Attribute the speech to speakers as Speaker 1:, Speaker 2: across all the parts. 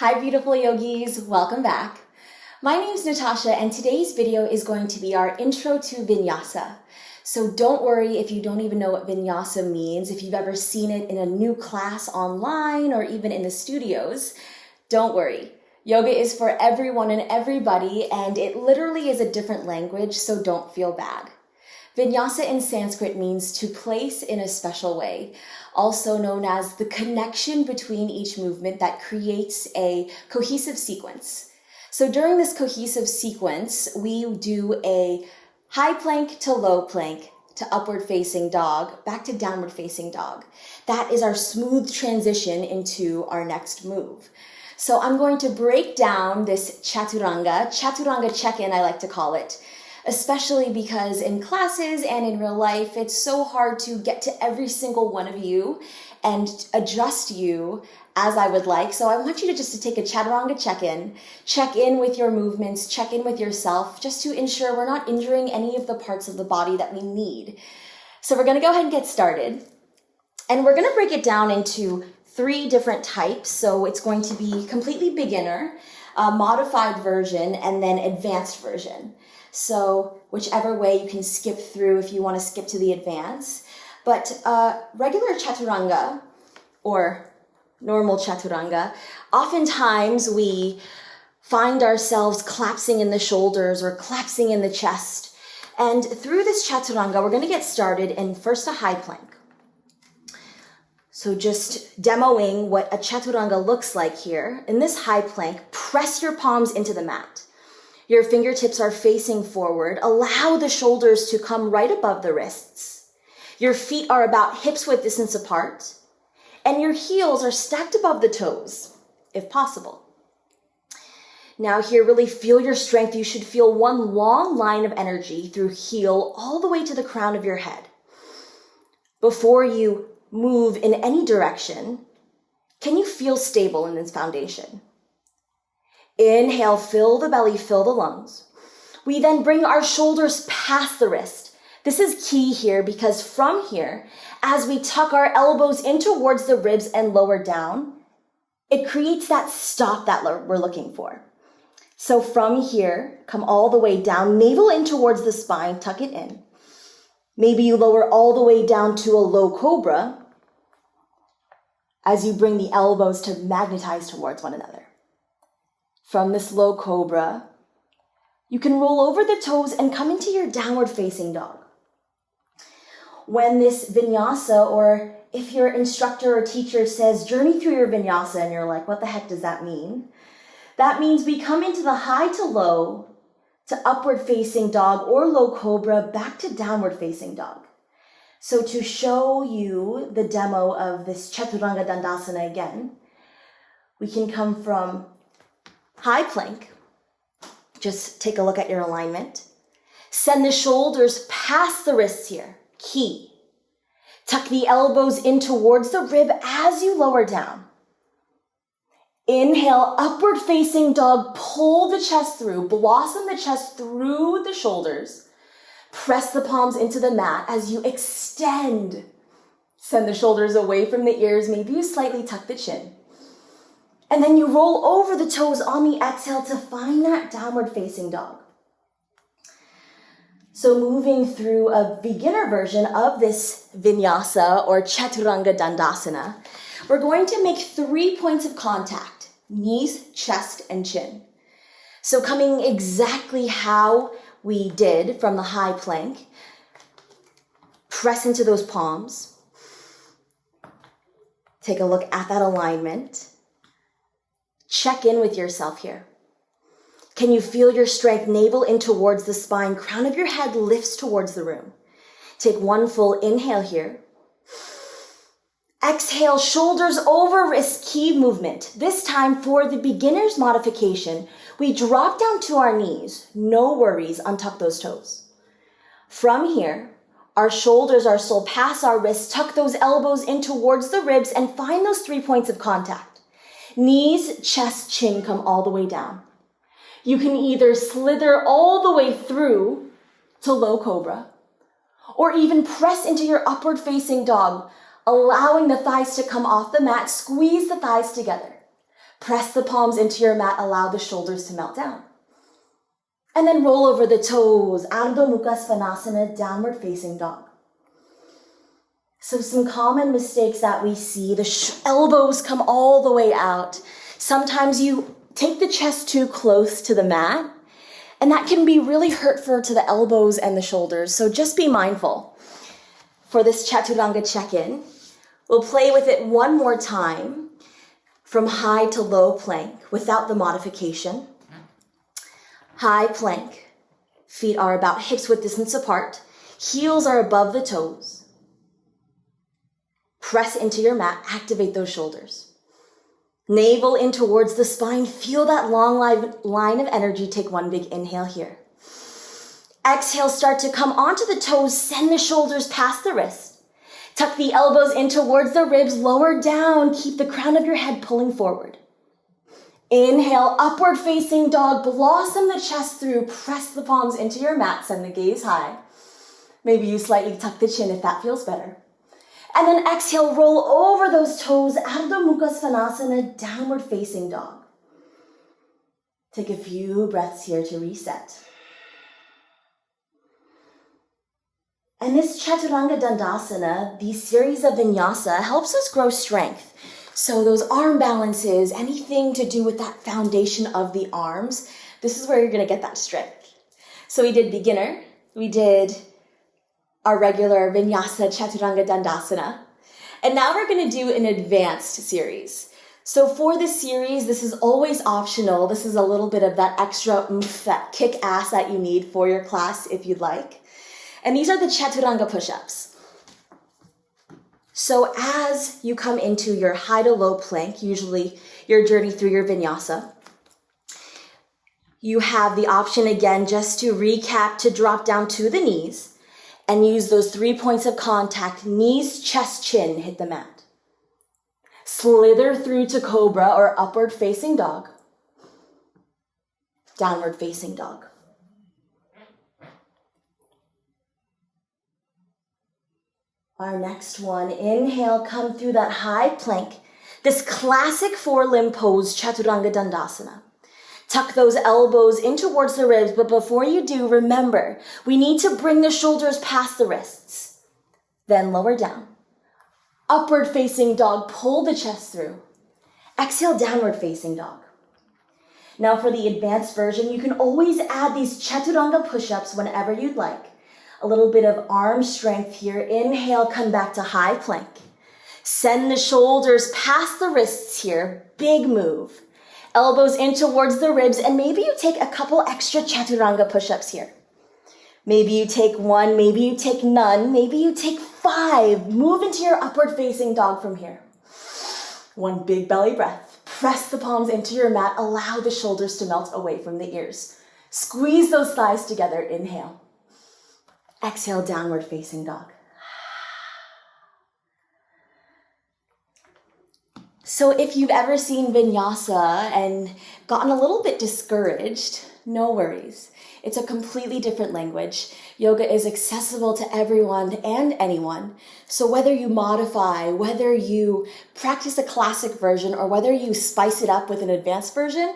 Speaker 1: Hi beautiful yogis, welcome back. My name is Natasha and today's video is going to be our intro to Vinyasa. So don't worry if you don't even know what Vinyasa means, if you've ever seen it in a new class online or even in the studios, don't worry. Yoga is for everyone and everybody and it literally is a different language, so don't feel bad. Vinyasa in Sanskrit means to place in a special way, also known as the connection between each movement that creates a cohesive sequence. So during this cohesive sequence, we do a high plank to low plank to upward facing dog, back to downward facing dog. That is our smooth transition into our next move. So I'm going to break down this Chaturanga Check In, I like to call it, especially because in classes and in real life, it's so hard to get to every single one of you and adjust you as I would like. So I want you to just take a Chaturanga check in with your movements, check in with yourself, just to ensure we're not injuring any of the parts of the body that we need. So we're gonna go ahead and get started. And we're gonna break it down into 3 different types. So it's going to be completely beginner, modified version, and then advanced version. So whichever way you can skip through if you want to skip to the advance. But regular Chaturanga or normal Chaturanga, oftentimes we find ourselves collapsing in the shoulders or collapsing in the chest. And through this Chaturanga, we're going to get started in first a high plank. So just demoing what a Chaturanga looks like here. In this high plank, press your palms into the mat. Your fingertips are facing forward. Allow the shoulders to come right above the wrists. Your feet are about hips width distance apart. And your heels are stacked above the toes, if possible. Now here, really feel your strength. You should feel one long line of energy through heel all the way to the crown of your head. Before you move in any direction, can you feel stable in this foundation? Inhale, fill the belly, fill the lungs. We then bring our shoulders past the wrist. This is key here because from here, as we tuck our elbows in towards the ribs and lower down, it creates that stop that we're looking for. So from here, come all the way down, navel in towards the spine, tuck it in. Maybe you lower all the way down to a low cobra as you bring the elbows to magnetize towards one another. From this low cobra, you can roll over the toes and come into your downward facing dog. When this vinyasa, or if your instructor or teacher says, journey through your vinyasa, and you're like, what the heck does that mean? That means we come into the high to low, to upward facing dog or low cobra, back to downward facing dog. So to show you the demo of this Chaturanga Dandasana again, we can come from high plank, just take a look at your alignment. Send the shoulders past the wrists here, key. Tuck the elbows in towards the rib as you lower down. Inhale, upward facing dog, pull the chest through, blossom the chest through the shoulders. Press the palms into the mat as you extend. Send the shoulders away from the ears, maybe you slightly tuck the chin. And then you roll over the toes on the exhale to find that downward facing dog. So moving through a beginner version of this Vinyasa or Chaturanga Dandasana, we're going to make 3 points of contact, knees, chest, and chin. So coming exactly how we did from the high plank, press into those palms. Take a look at that alignment. Check in with yourself here. Can you feel your strength? Navel in towards the spine, crown of your head lifts towards the room. Take one full inhale here. Exhale, shoulders over wrist, key movement. This time for the beginner's modification, we drop down to our knees. No worries, untuck those toes. From here, our shoulders are still past our wrists, tuck those elbows in towards the ribs and find those 3 points of contact. Knees, chest, chin come all the way down. You can either slither all the way through to low cobra, or even press into your upward facing dog, allowing the thighs to come off the mat, squeeze the thighs together. Press the palms into your mat, allow the shoulders to melt down. And then roll over the toes, Ardha Mukha Svanasana, downward facing dog. So some common mistakes that we see, the elbows come all the way out. Sometimes you take the chest too close to the mat, and that can be really hurtful to the elbows and the shoulders. So just be mindful. For this Chaturanga Check In, we'll play with it one more time from high to low plank without the modification. High plank. Feet are about hips width distance apart. Heels are above the toes. Press into your mat, activate those shoulders. Navel in towards the spine. Feel that long line of energy. Take one big inhale here. Exhale, start to come onto the toes. Send the shoulders past the wrist. Tuck the elbows in towards the ribs. Lower down. Keep the crown of your head pulling forward. Inhale, upward facing dog. Blossom the chest through. Press the palms into your mat. Send the gaze high. Maybe you slightly tuck the chin if that feels better. And then exhale, roll over those toes, Ardha Mukha Svanasana, downward facing dog. Take a few breaths here to reset. And this Chaturanga Dandasana, the series of Vinyasa, helps us grow strength. So those arm balances, anything to do with that foundation of the arms, this is where you're gonna get that strength. So we did beginner, we did our regular Vinyasa Chaturanga Dandasana. And now we're gonna do an advanced series. So for this series, this is always optional. This is a little bit of that extra oomph, that kick ass that you need for your class if you'd like. And these are the Chaturanga push-ups. So as you come into your high to low plank, usually your journey through your Vinyasa, you have the option again, just to recap, to drop down to the knees and use those 3 points of contact, knees, chest, chin, hit the mat. Slither through to cobra or upward facing dog, downward facing dog. Our next one, inhale, come through that high plank, this classic four-limb pose, Chaturanga Dandasana. Tuck those elbows in towards the ribs, but before you do, remember, we need to bring the shoulders past the wrists. Then lower down. Upward facing dog, pull the chest through. Exhale, downward facing dog. Now for the advanced version, you can always add these Chaturanga push-ups whenever you'd like. A little bit of arm strength here. Inhale, come back to high plank. Send the shoulders past the wrists here. Big move. Elbows in towards the ribs, and maybe you take a couple extra Chaturanga push-ups here. Maybe you take one, maybe you take none, maybe you take 5. Move into your upward facing dog from here. One big belly breath. Press the palms into your mat. Allow the shoulders to melt away from the ears. Squeeze those thighs together. Inhale. Exhale, downward facing dog. So if you've ever seen Vinyasa and gotten a little bit discouraged, no worries. It's a completely different language. Yoga is accessible to everyone and anyone. So whether you modify, whether you practice a classic version, or whether you spice it up with an advanced version,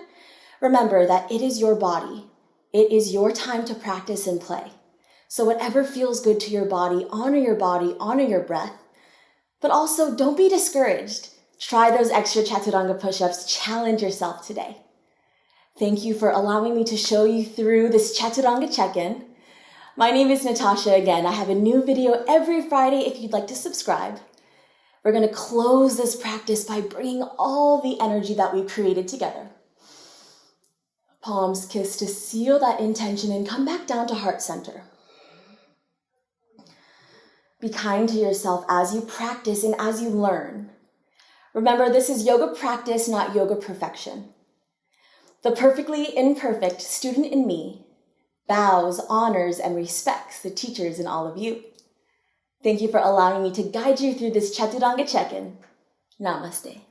Speaker 1: remember that it is your body. It is your time to practice and play. So whatever feels good to your body, honor your breath, but also don't be discouraged. Try those extra Chaturanga push-ups. Challenge yourself today. Thank you for allowing me to show you through this Chaturanga check-in. My name is Natasha again. I have a new video every Friday if you'd like to subscribe. We're going to close this practice by bringing all the energy that we've created together. Palms kiss to seal that intention and come back down to heart center. Be kind to yourself as you practice and as you learn. Remember, this is yoga practice, not yoga perfection. The perfectly imperfect student in me bows, honors, and respects the teachers in all of you. Thank you for allowing me to guide you through this Chaturanga check-in. Namaste.